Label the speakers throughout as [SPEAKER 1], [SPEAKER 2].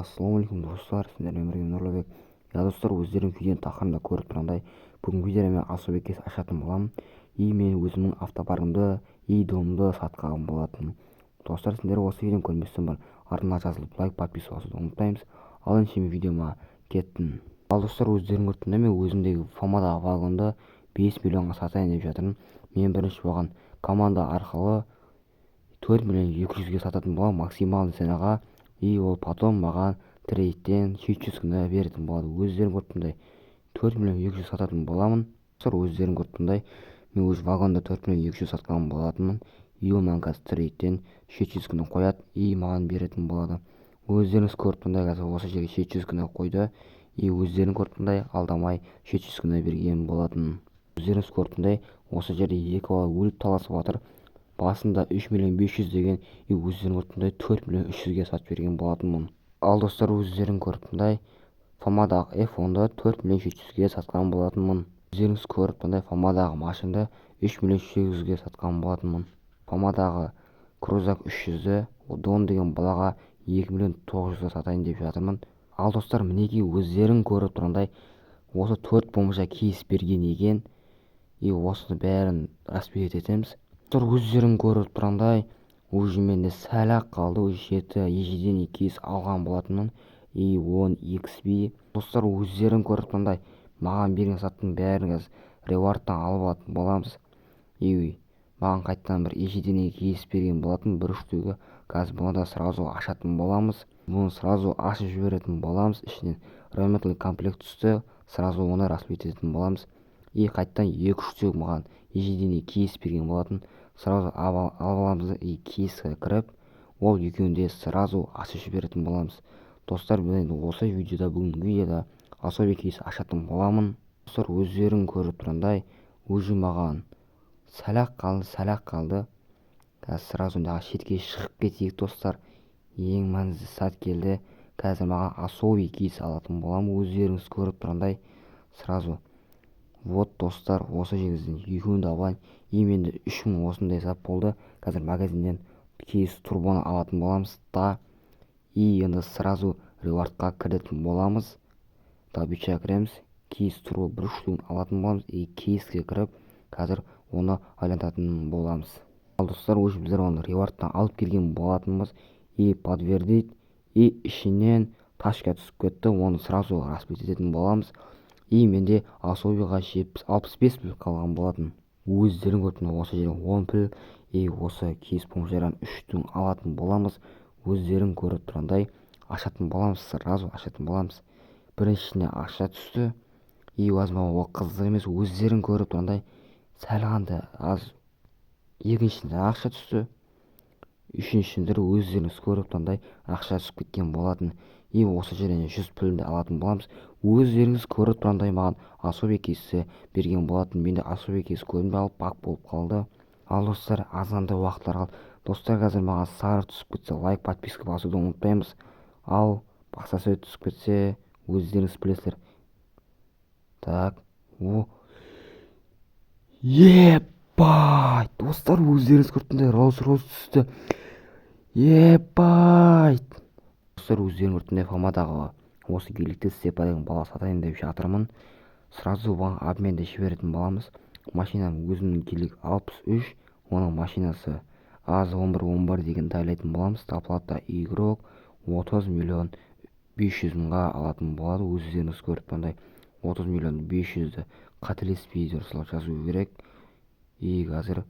[SPEAKER 1] Ассалаумағалейкум достар, сіздермен бірге Нұрлыбек. Достар, өздерің видеоның тақырыбында көріп тұрғандай, бүгінгі видеода мен асобекес ашатын боламын. Мен өзімнің автопаркымды, домымды сатқа алған болатын. Достар, сіздер осы видеоны көрместен бұрын артына жазылып лайк, подписываться ұмытпаймыз. Ал енді мен видеома кеттім. Достар, өздерің көріп мен өзімдегі фомадағы вагонды 5 миллионға сатайын деп жатырмын. Мен бірінші оған команда арқылы 4 миллион 200-ге сататын боламын максималды ценаға. Ол потом маған трейдтен 700 күні беретін болады. Өздерің көріп 4 миллион 200 сататын боламын. Өздерің көріп мен өз вагонда 4 миллион 200 сатқан болатынмын. Ол маған қазір трейдтен 700 күні қояды, маған беретін болады. Өздеріңіз көріп қазір осы жерге 700 күні қойды. Өздерің көріп алдамай 700 күні берген болатын. Өздеріңіз көріп осы жерде екі бала өліп таласып жатыр. Басында 3 миллион 500 деген, өздерің көріп 4 миллион 300-ге сатып берген болатынмын. Ал достар, өздерің көріп фомадағы F10-ды 4 миллион 700-ге сатқан болатынмын. Өздеріңіз көріп фомадағы машинды 3 миллион 800-ге сатқан болатынмын. Фомадағы крузак 300-ді Дон деген балаға 2 миллион 900-ға сатайын деп жатырмын. Ал достар, мінеки өздерің көріп тұрғандай осы 4 бомжа кейс берген екен. Осыны бәрін распилить етеміз. Өздерің көріп тұрғандай уже менде сәл-ақ қалды. 7 ежеден кейс алған болатынмын. 10 XP. Достар, өздерің көріп тұрғандай маған берген саттың бәрін қазір ревардтан алып алатын боламыз. Маған қайттан бір ежеден кейс берген болатын, бір үштігі. Қазір бұны да сразу ашатын боламыз. Бұны сразу ашып жіберетін боламыз. Ішінен ремонтлы комплект түсті, сразу оны распилить ететін боламыз. Қайттан 2-3 маған ежеден кейс берген болатын. Сразу аламыз кейске кіріп, ол екеуінде сразу ашып жіберетін боламыз. Достар, мен осы видеода бүгінгі видеода особый кейс ашатын боламын. Достар, өздерің көріп тұрғандай уже маған сәл-ақ қалды. Қазір сразу шетке шығып кетейік достар. Ең маңызды сәт келді. Қазір маған особый кейс алатын боламын. Өздеріңіз көріп тұрғандай сразу. Вот достар, осы жерден екеуінде алайын. Менде 3000 осындай сап болды. Қазір магазиннен кейс турбоны алатын боламыз та. Енді сразу ревардқа кіретін боламыз. Бүйші кіреміз. Кейс турбо 1-3 алатын боламыз. Кейске кіріп, қазір оны айлантатын боламыз. Ал достар, уже біздер оны ревардтан алып келген болатынбыз. Подтвердить. Ішінен ташка түсіп кетті. Оны сразу распилить ететін боламыз. Менде особыйға 65 піл қалған болатын. Өздерің көріп осы жерден 10 піл. Осы кейс помжаран 3-тің алатын боламыз. Өздерің көріп тұрғандай ашатын боламыз, сразу ашатын боламыз. Біріншісіне ақша түсті. Возможно, ол қызық емес. Өздерің көріп тұрғандай сәл-ғанды аз. Екіншісінде ақша түсті. Үшіншісінде өздеріңіз көріп тұрғандай ақша түсіп кеткен болатын. Осы жерден 100 пілді алатын боламыз. Өздеріңіз көріп тұрғандай маған особый кейсі берген болатын. Менде особый кейс көрінбей алып бак болып қалды. Ал достар, азғандай уақытлар қалды. Достар, қазір маған сары түсіп кетсе, лайк, подписка басуды ұмытпаймыз. Ал бақса сөз түсіп кетсе, өздеріңіз білесіздер. Так, ебайт! Достар, өздеріңіз көріп Rolls-Royce түсті. Ебайт! Достар, өздерің көріп фомадағы осы геликті Степа деген бала сатайын деп жатырмын. Сразу бұған обменде жіберетін боламыз. Машинам өзімнің гелик 63, оның машинасы АЗ-11 деген дайлайтын боламыз. Таплата игрок 30 миллион 500-ға алатын болады. Өздеріңіз көріп тұрғандай 30 миллион 500-ді қателеспей жазу керек. Қазір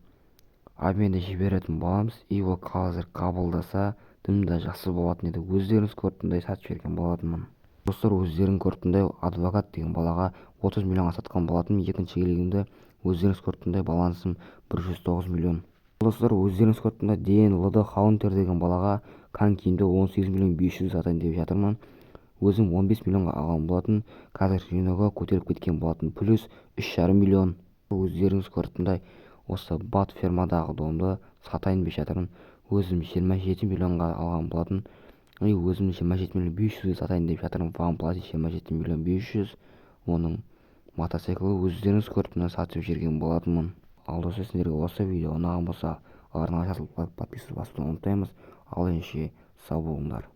[SPEAKER 1] обменде жіберетін боламыз. Ол қазір қабылдаса дымда жақсы болатын еді. Өздеріңіз көріп тұрғандай сатып жіберген болатынмын. Достар, өздерің көріп тұрғандай адвокат деген балаға 30 миллионға сатқан болатын. Екінші гелигімді өздеріңіз көріп тұрғандай балансым 109 миллион. Достар, өздеріңіз көріп тұрғандай DN Хаунтер деген балаға конкимді 18 миллион 500 сатайын деп жатырмын. Өзім 15 миллионға алған болатын. Қазір жинауға көтеріп кеткен болатын. Плюс 3,5 миллион. Өздеріңіз көріп тұрғандай осы бат фермадағы домды сатайын деп жатырмын. Өзім 27 миллионға алған болатын. Өзім 27 миллион 500 сатайын деп жатырмын. OnePlus 27 миллион 500. Оның мотоциклі өздеріңіз көріп сатып жүрген болатынмын. Ал достар, сіздерге осы видео ұнаған болса, арнаға жазылып подписываться басуды ұмытпаймыз. Ал енді сау болыңдар.